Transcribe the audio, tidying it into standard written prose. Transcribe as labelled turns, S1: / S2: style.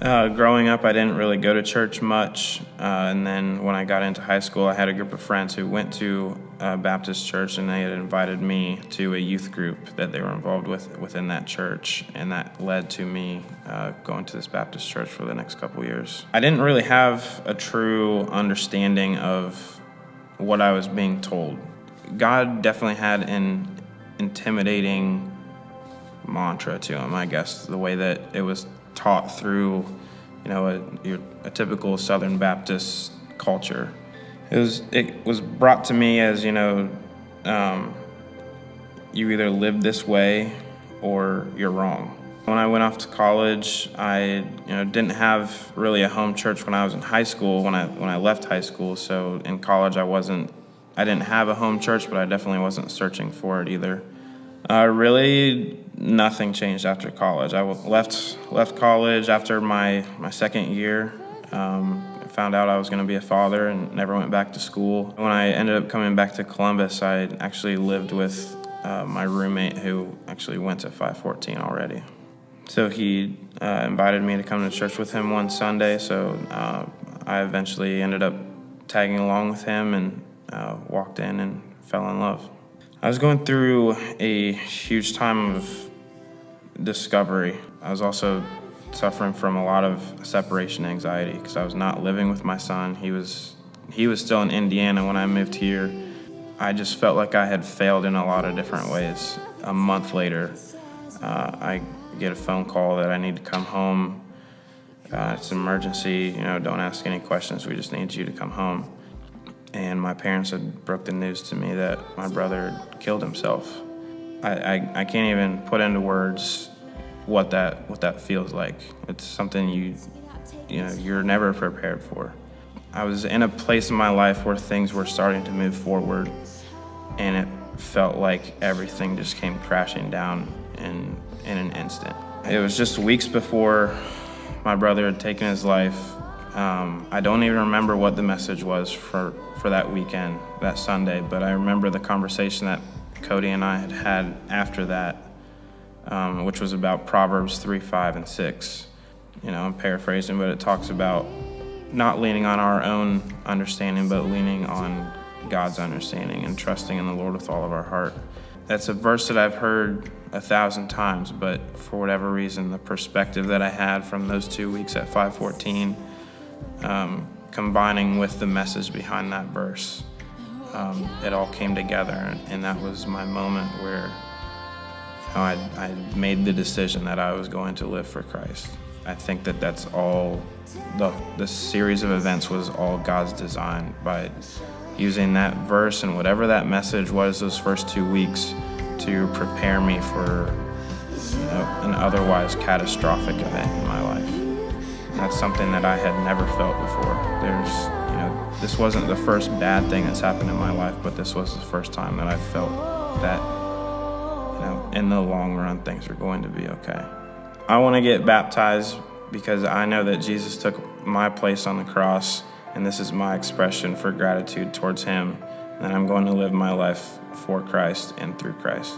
S1: Growing up, I didn't really go to church much, and then when I got into high school, I had a group of friends who went to Baptist church, and they had invited me to a youth group that they were involved with within that church, and that led to me going to this Baptist church for the next couple years. I didn't really have a true understanding of what I was being told. God definitely had an intimidating mantra to him, I guess, the way that it was taught through, a typical Southern Baptist culture. It was brought to me as, you either live this way or you're wrong. When I went off to college, I didn't have really a home church when I was in high school, when I left high school. So in college, I didn't have a home church, but I definitely wasn't searching for it either. Really, nothing changed after college. I left college after my second year. Found out I was going to be a father and never went back to school. When I ended up coming back to Columbus, I actually lived with my roommate who actually went to 514 already. So he invited me to come to church with him one Sunday, so I eventually ended up tagging along with him and walked in and fell in love. I was going through a huge time of discovery. I was also suffering from a lot of separation anxiety because I was not living with my son. He was still in Indiana when I moved here. I just felt like I had failed in a lot of different ways. A month later, I get a phone call that I need to come home. It's an emergency, don't ask any questions. We just need you to come home. And my parents had broke the news to me that my brother had killed himself. I can't even put into words what that feels like. It's something you're never prepared for. I was in a place in my life where things were starting to move forward, and it felt like everything just came crashing down in an instant. It was just weeks before my brother had taken his life. I don't even remember what the message was for that weekend, that Sunday, but I remember the conversation that Cody and I had after that, which was about Proverbs 3, 5, and 6. I'm paraphrasing, but it talks about not leaning on our own understanding, but leaning on God's understanding and trusting in the Lord with all of our heart. That's a verse that I've heard 1,000 times, but for whatever reason, the perspective that I had from those 2 weeks at 514, combining with the message behind that verse, it all came together, and that was my moment where I made the decision that I was going to live for Christ. I think that's all, the series of events was all God's design, by using that verse and whatever that message was those first 2 weeks to prepare me for an otherwise catastrophic event in my life. That's something that I had never felt before. This wasn't the first bad thing that's happened in my life, but this was the first time that I felt that, in the long run, things are going to be okay. I want to get baptized because I know that Jesus took my place on the cross, and this is my expression for gratitude towards him, and I'm going to live my life for Christ and through Christ.